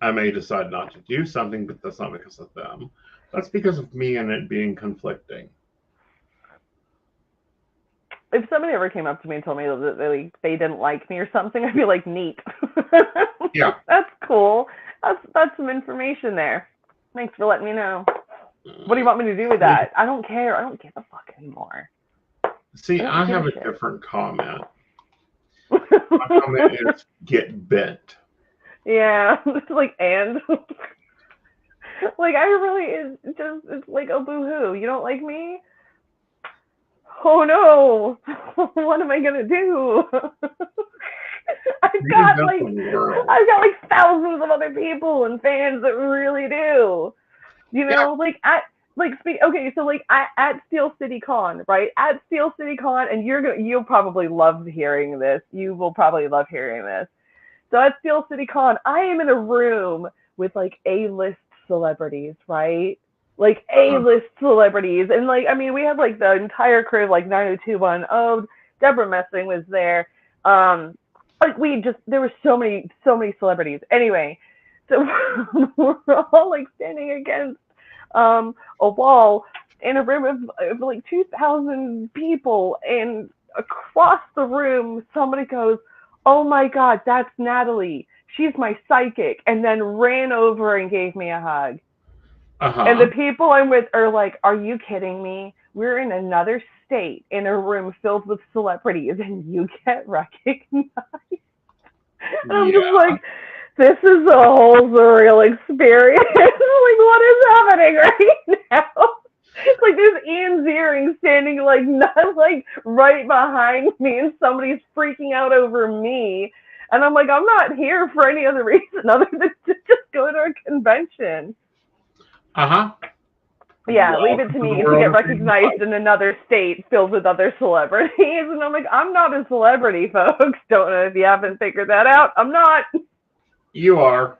I may decide not to do something, but that's not because of them. That's because of me and it being conflicting. If somebody ever came up to me and told me that they didn't like me or something, I'd be like, neat. Yeah. That's cool. That's some information there. Thanks for letting me know. What do you want me to do with that? I don't care. I don't give a fuck anymore. See, I have a different comment. My comment is get bent. Yeah, it's like, and like, I really it's like, oh, boo-hoo, you don't like me? Oh no, what am I gonna do? I've got like thousands of other people and fans that really do. You know, at Steel City Con, right? At Steel City Con, and you'll probably love hearing this. You will probably love hearing this. So at Steel City Con, I am in a room with like A-list celebrities, right? like A-list celebrities. And like, I mean, we had like the entire crew of like 90210. Deborah Messing was there. Like there were so many celebrities. Anyway, so we're all like standing against a wall in a room of like 2,000 people, and across the room somebody goes, "Oh my God, that's Natalie. She's my psychic," and then ran over and gave me a hug. And the people I'm with are like, "Are you kidding me? We're in another state in a room filled with celebrities and you get recognized." And I'm just like, this is a whole surreal experience. Like, what is happening right now? It's like there's Ian Ziering standing like not like right behind me, and somebody's freaking out over me. And I'm like, I'm not here for any other reason other than to just go to a convention. Yeah, leave it to me to get recognized in another state filled with other celebrities. And I'm like, I'm not a celebrity, folks. Don't know if you haven't figured that out. I'm not. You are.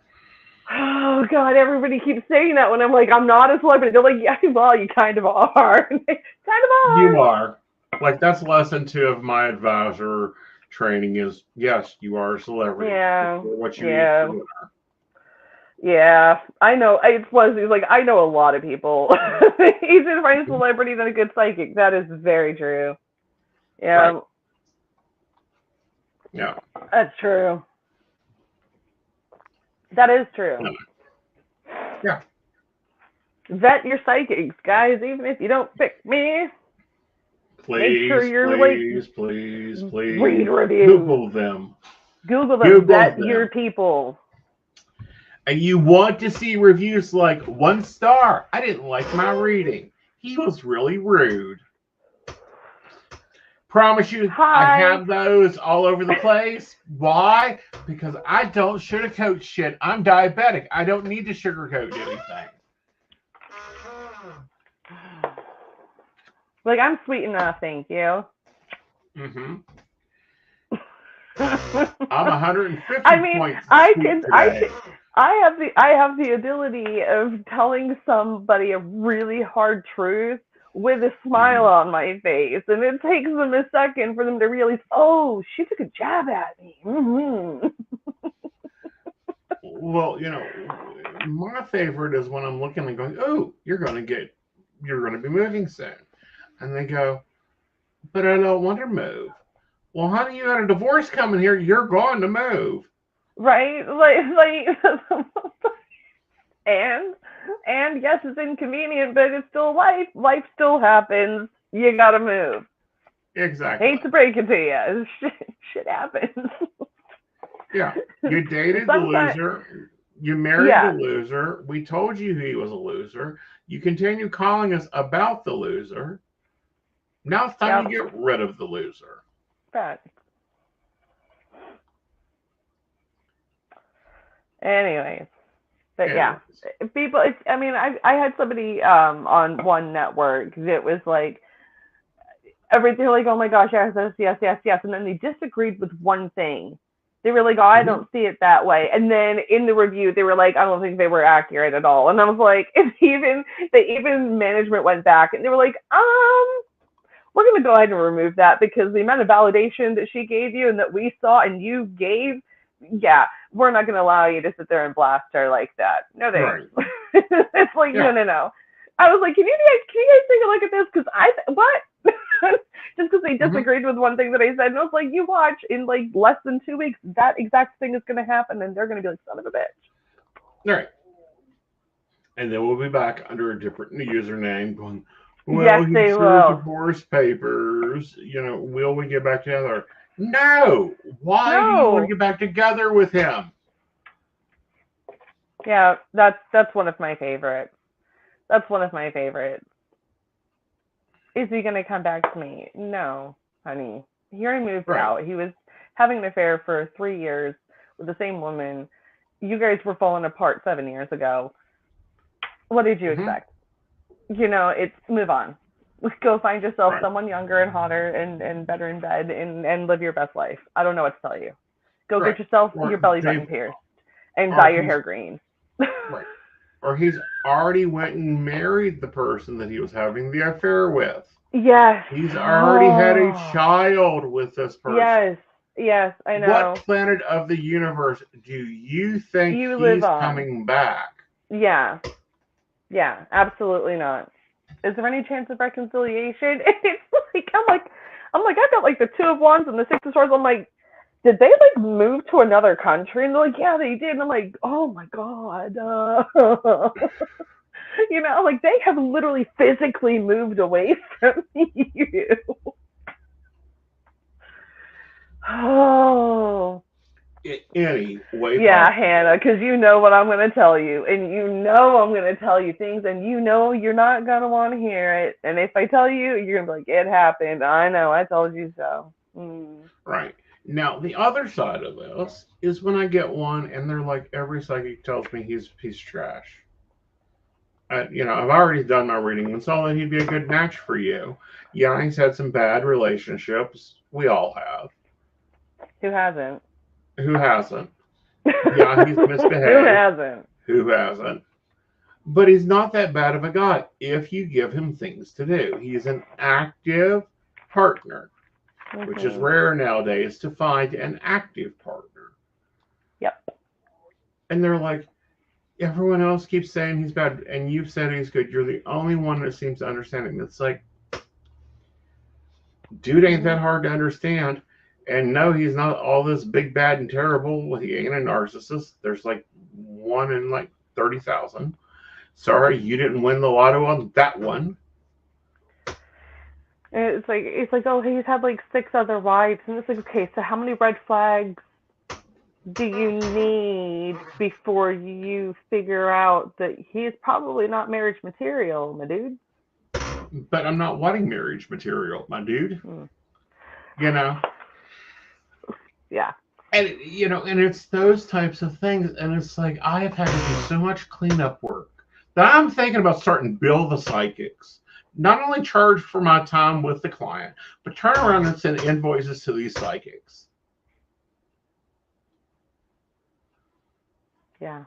Oh, God, everybody keeps saying that when I'm like, I'm not a celebrity. They're like, yeah, well, you kind of are. Kind of are. You are. Like, that's lesson 2 of my advisor training is, yes, you are a celebrity. Yeah. What you yeah. are. Yeah, I know. It's like, I know a lot of people. Easier to find a celebrity than a good psychic. That is very true. Yeah. Right. Yeah. That's true. That is true. Yeah. Vet your psychics, guys. Even if you don't pick me, please, make sure you're please, read reviews. Google them. Google them. Vet your people. And you want to see reviews like 1 star. I didn't like my reading. He was really rude. Promise you, I have those all over the place. Why? Because I don't sugarcoat shit. I'm diabetic. I don't need to sugarcoat anything. Like, I'm sweet enough, thank you. Mm-hmm. I'm 150 points. I have the ability of telling somebody a really hard truth with a smile on my face, and it takes them a second for them to realize, oh, she took a jab at me. Mm-hmm. Well, you know, my favorite is when I'm looking and going, oh, you're going to be moving soon. And they go, but I don't want to move. Well, honey, you got a divorce coming here. You're going to move. Right? Like and yes, it's inconvenient, but it's still life. Life still happens. You got to move. Exactly. Hate to break it to you. Shit happens. Yeah. You dated the loser. You married the loser. We told you he was a loser. You continue calling us about the loser. Now it's time to get rid of the loser. Bad. Anyways, but people. I mean, I had somebody on one network that was like, everything like, oh my gosh, yes, and then they disagreed with one thing. They were like, oh, I don't see it that way. And then in the review, they were like, I don't think they were accurate at all. And I was like, even management went back and they were like, we're going to go ahead and remove that because the amount of validation that she gave you and that we saw and you gave, we're not going to allow you to sit there and blast her like that. No, thanks. Right. It's like, no. I was like, can you guys take a look at this? Because what? Just because they disagreed with one thing that I said. And I was like, you watch, in like less than 2 weeks, that exact thing is going to happen. And they're going to be like, son of a bitch. All right. And then we'll be back under a different username going, well, yes, they will. Divorce papers. You know, will we get back together? No. Why do you want to get back together with him? Yeah, that's one of my favorites. That's one of my favorites. Is he going to come back to me? No, honey. He already moved out. He was having an affair for 3 years with the same woman. You guys were falling apart 7 years ago. What did you expect? You know, it's move on. Go find yourself someone younger and hotter and better in bed and live your best life. I don't know what to tell you. Go get yourself your belly button pierced and dye your hair green. or he's already went and married the person that he was having the affair with. Yes. He's already had a child with this person. Yes, I know. What planet of the universe do you think he's coming back? Yeah, absolutely not. Is there any chance of reconciliation? It's like I'm like I got like the Two of Wands and the Six of Swords. I'm like, did they like move to another country? And they're like, yeah, they did. And I'm like, oh my god. You know, like they have literally physically moved away from you. Oh. Anyway. Yeah, Hannah, because you know what I'm going to tell you. And you know I'm going to tell you things. And you know you're not going to want to hear it. And if I tell you, you're going to be like, it happened. I know. I told you so. Right. Now, the other side of this is when I get one and they're like, every psychic tells me he's a piece of trash. You know, I've already done my reading and saw that he'd be a good match for you. Yeah, he's had some bad relationships. We all have. Who hasn't? Who hasn't? Yeah, he's misbehaved. Who hasn't? But he's not that bad of a guy if you give him things to do. He's an active partner, which is rare nowadays to find an active partner. Yep. And they're like, everyone else keeps saying he's bad, and you've said he's good. You're the only one that seems to understand him. It's like, dude ain't that hard to understand. And no, he's not all this big, bad, and terrible. He ain't a narcissist. There's like one in like 30,000. Sorry, you didn't win the lotto on that one. It's like, oh, he's had like 6 other wives. And it's like, okay, so how many red flags do you need before you figure out that he's probably not marriage material, my dude? But I'm not wanting marriage material, my dude. You know? Yeah. And, you know, and it's those types of things. And it's like, I have had to do so much cleanup work that I'm thinking about starting Bill the Psychics. Not only charge for my time with the client, but turn around and send invoices to these psychics. Yeah.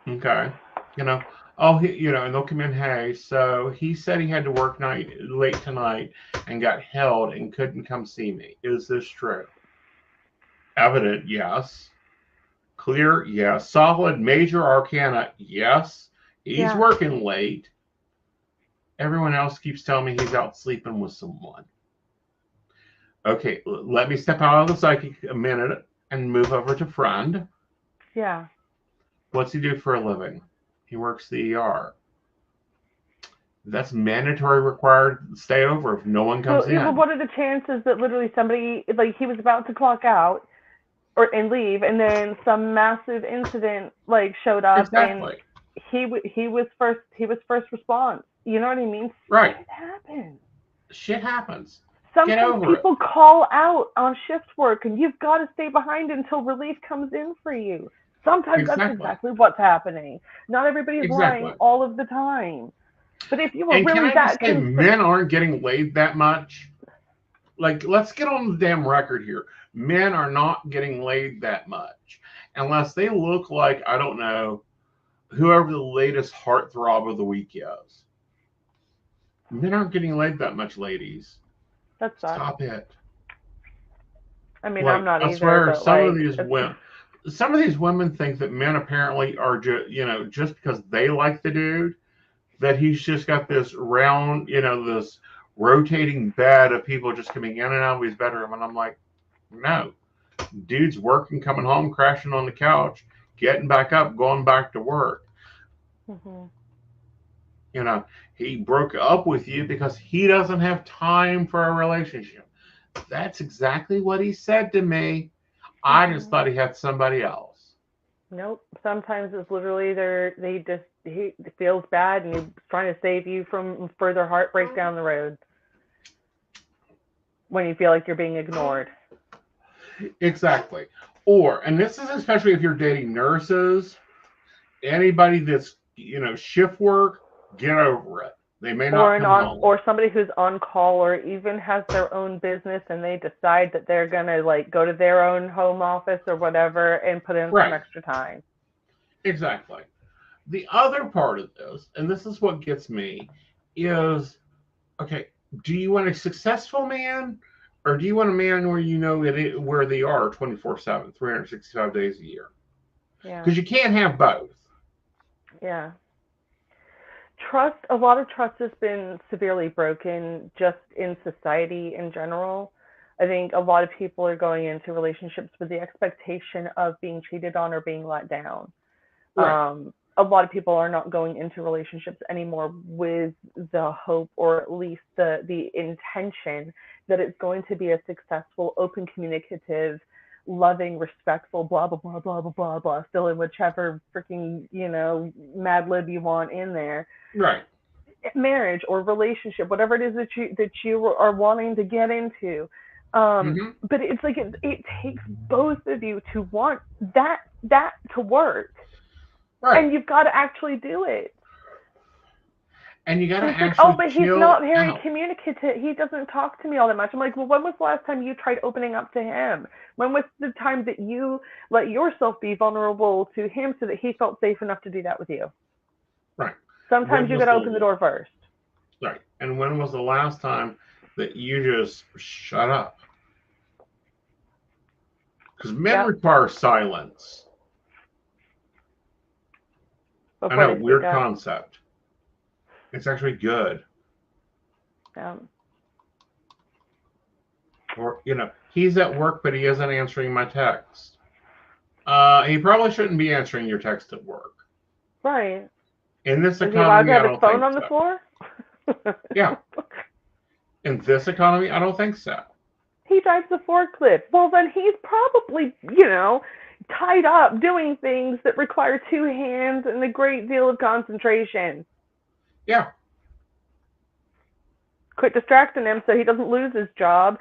Okay. You know, and they'll come in, hey, so he said he had to work late tonight and got held and couldn't come see me. Is this true? Evident, yes. Clear, yes. Solid, major arcana, yes. He's working late. Everyone else keeps telling me he's out sleeping with someone. Okay, let me step out of the psychic a minute and move over to friend. Yeah. What's he do for a living? He works the ER. That's mandatory required to stay over if no one comes in. But what are the chances that literally somebody, like he was about to clock out and leave, and then some massive incident like showed up, exactly. And he was first response. You know what I mean? Right. Shit happens. Sometimes people call out on shift work, and you've got to stay behind until relief comes in for you. Sometimes that's exactly what's happening. Not everybody's lying all of the time. But if you were really that concerned, men aren't getting laid that much. Like, let's get on the damn record here. Men are not getting laid that much unless they look like, I don't know, whoever the latest heartthrob of the week is. Men aren't getting laid that much, ladies. That's Stop it. I mean, I'm not either. I swear, some of these women think that men apparently are just because they like the dude, that he's just got this round, this rotating bed of people just coming in and out of his bedroom. And I'm like, no. Dude's working, coming home, crashing on the couch, getting back up, going back to work. He broke up with you because he doesn't have time for a relationship. That's exactly what he said to me. I just thought he had somebody else. Nope. Sometimes it's literally he feels bad and he's trying to save you from further heartbreak down the road when you feel like you're being ignored. Exactly. And this is especially if you're dating nurses, anybody that's, shift work, get over it. They may not come home. Or somebody who's on call or even has their own business and they decide that they're going to like go to their own home office or whatever and put in some extra time. Exactly. The other part of this, and this is what gets me, is okay, do you want a successful man, or do you want a man where you know where they are 24/7, 365 days a year? Yeah. Because you can't have both. Yeah. A lot of trust has been severely broken just in society in general. I think a lot of people are going into relationships with the expectation of being cheated on or being let down. Right. A lot of people are not going into relationships anymore with the hope, or at least the intention that it's going to be a successful, open, communicative, loving, respectful, blah blah blah blah blah blah blah. Still in whichever freaking Mad Lib you want in there. Right. Marriage or relationship, whatever it is that you are wanting to get into. But it's like it takes both of you to want that to work. Right. And you've got to actually do it. And you got to actually like, oh, but he's not very out. communicative. He doesn't talk to me all that much. I'm like, well, when was the last time you tried opening up to him? When was the time that you let yourself be vulnerable to him so that he felt safe enough to do that with you? Right. Sometimes you got to open the door first. Right. And when was the last time that you just shut up? Because men require silence. I know, weird concept. It's actually good. Yeah. Or, he's at work, but he isn't answering my text. He probably shouldn't be answering your text at work. Right. In this economy, is he allowed to have his phone on the floor? Yeah. In this economy, I don't think so. He drives a forklift. Well, then he's probably, tied up doing things that require two hands and a great deal of concentration. Yeah. Quit distracting him so he doesn't lose his job,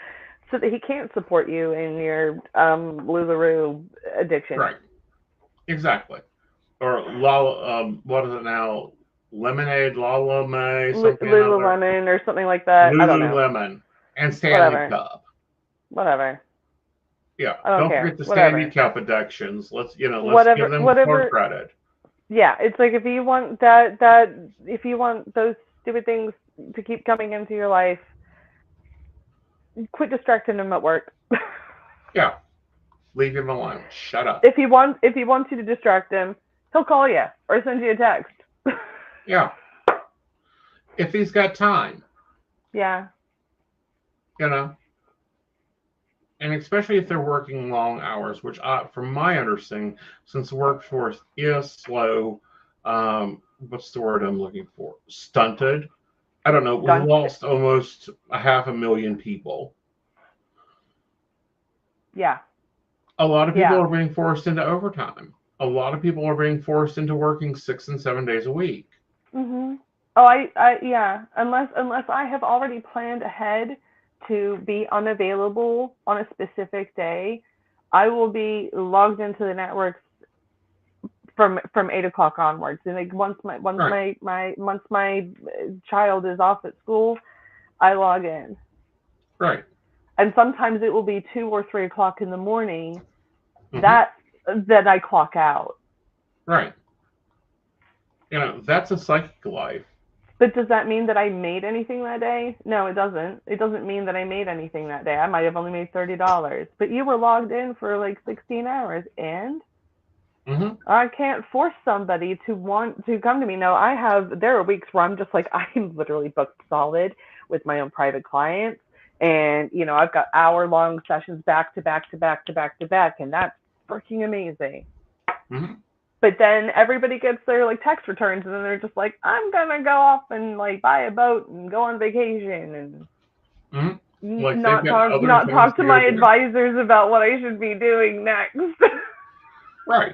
so that he can't support you in your Lularoe addiction. Right. Exactly. Or what is it now? Lemonade, Lululemon or something like that. I don't know. Lululemon and Stanley Cup. Whatever. Yeah. Don't forget the Stanley Cup addictions. Let's give them more credit. Yeah, it's like if you want if you want those stupid things to keep coming into your life, quit distracting him at work. Yeah. Leave him alone. Shut up. If he wants you to distract him, he'll call you or send you a text. Yeah. If he's got time. Yeah. And especially if they're working long hours, which from my understanding, since the workforce is slow, what's the word I'm looking for? Stunted. I don't know. We lost almost 500,000 people. Yeah. A lot of people are being forced into overtime. A lot of people are being forced into working 6 and 7 days a week. Mhm. Oh, yeah. Unless I have already planned ahead to be unavailable on a specific day, I will be logged into the networks from 8 o'clock onwards. And like once my child is off at school, I log in. Right. And sometimes it will be 2 or 3 o'clock in the morning that I clock out. Right. That's a psychic life. But does that mean that I made anything that day? No, it doesn't. It doesn't mean that I made anything that day. I might have only made $30. But you were logged in for like 16 hours, and I can't force somebody to want to come to me. No, there are weeks where I'm just like, I'm literally booked solid with my own private clients. And, I've got hour-long sessions back to back to back to back to back. And that's freaking amazing. Mm-hmm. But then everybody gets their like tax returns, and then they're just like, I'm gonna go off and like buy a boat and go on vacation and not talk to my advisors about what I should be doing next. Right.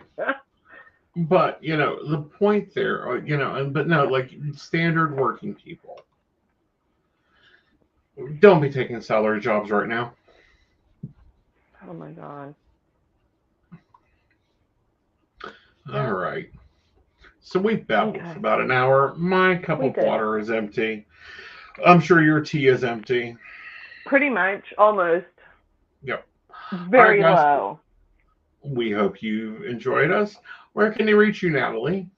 But the point there, but no, like standard working people, don't be taking salary jobs right now. Oh my God. All right. So we've babbled for about an hour. My cup of water is empty. I'm sure your tea is empty. Pretty much. Almost. Yep. Very low. We hope you enjoyed us. Where can they reach you, Natalie?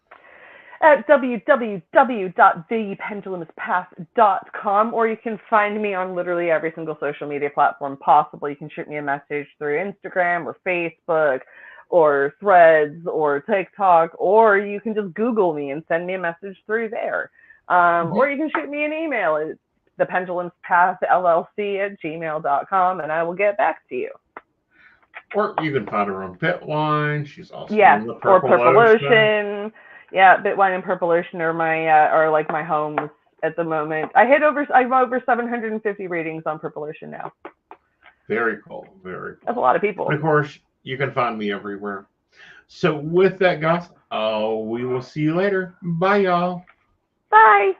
At www.thependulumispath.com, or you can find me on literally every single social media platform possible. You can shoot me a message through Instagram or Facebook or Threads or TikTok, or you can just Google me and send me a message through there. Or you can shoot me an email at thependulumspathllc@gmail.com, and I will get back to you. Or you can find her on Bitwine. She's also in the Purple Ocean. Yeah, Bitwine and Purple Ocean are my homes at the moment. I have over 750 ratings on Purple Ocean now. Very cool. Very cool. That's a lot of people. And of course, you can find me everywhere. So with that, guys, we will see you later. Bye, y'all. Bye.